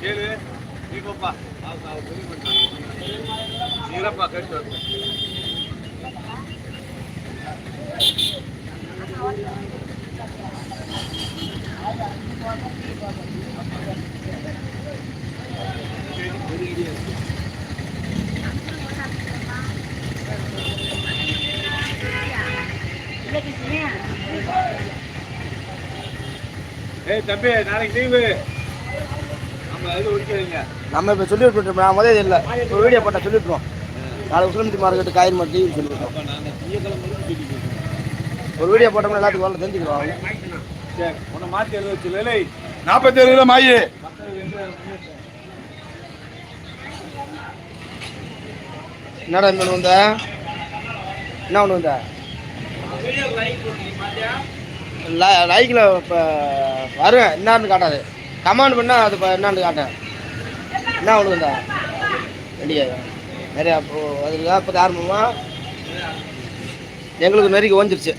கேளு நீ போப்பா நீரப்பா கேட்டு ஏய் தம்பி நாளைக்கு லீவு நம்ம இப்போ சொல்லிவிட்டு நான் முதல்ல இல்லை ஒரு வீடியோ போட்டால் சொல்லிவிட்டுருவோம். நாளைக்கு உசிலம்பட்டி மார்க்கெட்டு காய்கறி மாட்டி சொல்லிவிட்டோம். ஒரு வீடியோ போட்டோம்னா எல்லாத்துக்கும் வரல தெரிஞ்சுக்கிறோம். சரி உன்னை மாற்றி 47 கிலோ மாயி என்னடா இந்த ஒன்று வந்தா என்ன ஒன்று வந்தா லைக்கில் இப்போ வருவேன் என்னான்னு காட்டாது. கமெண்ட் பண்ணால் அது இப்போ என்னான்னு காட்டேன். என்ன ஒன்று வந்தா ரெடியா நிறையா அதுக்கு இப்போ ஆரம்பமா எங்களுக்கு நெருக்கி ஓஞ்சிருச்சு.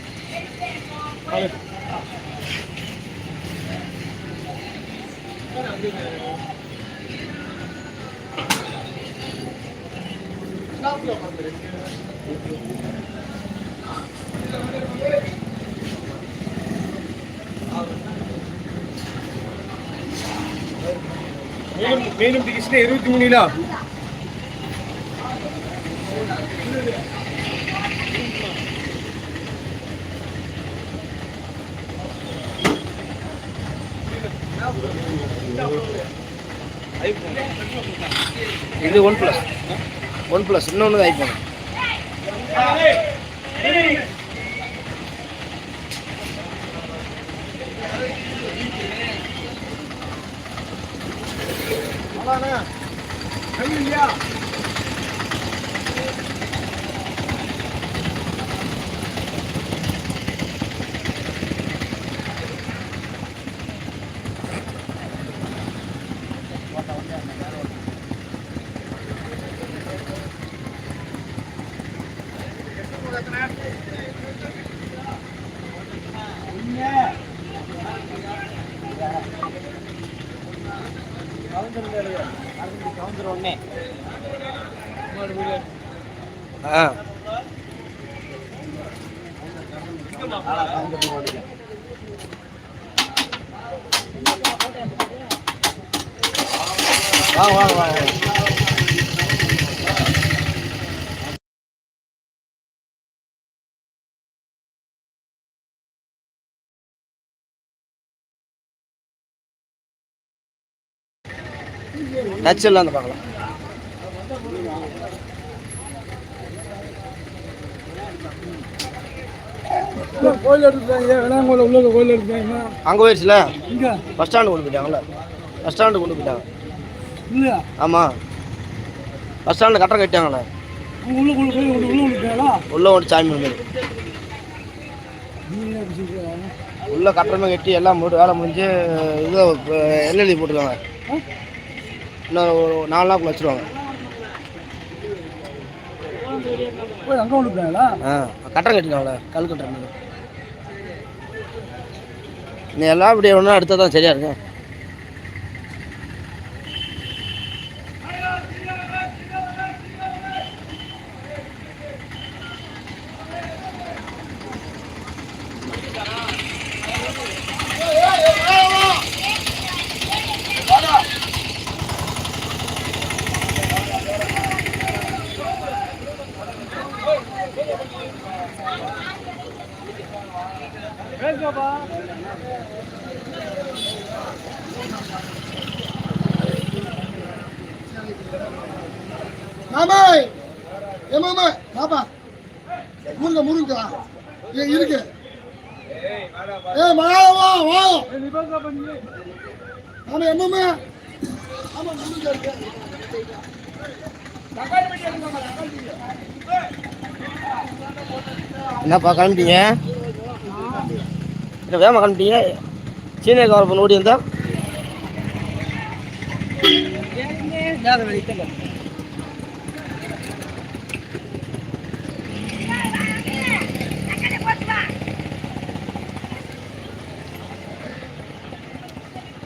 மீனும் டிகிஸ்ல 23 கிலோ இது OnePlus இன்னொன்று ஐஃபோன். வாங்க டச் எல்லாம் பார்க்கலாம். கோயில் எடுத்துட்டாங்க வேளாங்கோயில் உள்ள கோயில் எடுத்துட்டாங்க. அங்கே போயிடுச்சுல இங்கே பஸ் ஸ்டாண்டு கொண்டு போயிட்டாங்களே. பஸ் ஸ்டாண்டு கொண்டு போயிட்டாங்க இல்லையா? ஆமாம் பஸ் ஸ்டாண்டில் கட்டடம் கட்டிட்டாங்களே. உள்ள போய் உள்ள விட்டாங்களா? உள்ள ஓட்டு சாமி வந்துடு உள்ள கட்டடமே கட்டி எல்லாம் போட்டு வேலை முடிஞ்சு இது எல்எல்டி போட்டுருக்காங்க. இன்னும் ஒரு 4 நாளுக்குள்ள வச்சுருவாங்க. அங்கே விட்டுட்டாங்களா? கட்டடம் கட்டினாங்களே கல் கட்டுறது. நீ எல்லாம் இப்படி ஒன்றா எடுத்தால் தான் சரியாக இருக்கும். மாமா ஏ மாமா பாப்பா முருங்க இருக்கு. ஏ மாமா வா மாமா எம்மா ஆமா முருங்க இருக்கு. என்னப்பா கிளம்பிட்டீங்க? என்ன வேகமாக கிளம்பிட்டீங்க? சீனியர் கவர் பண்ண ஓடி இருந்தா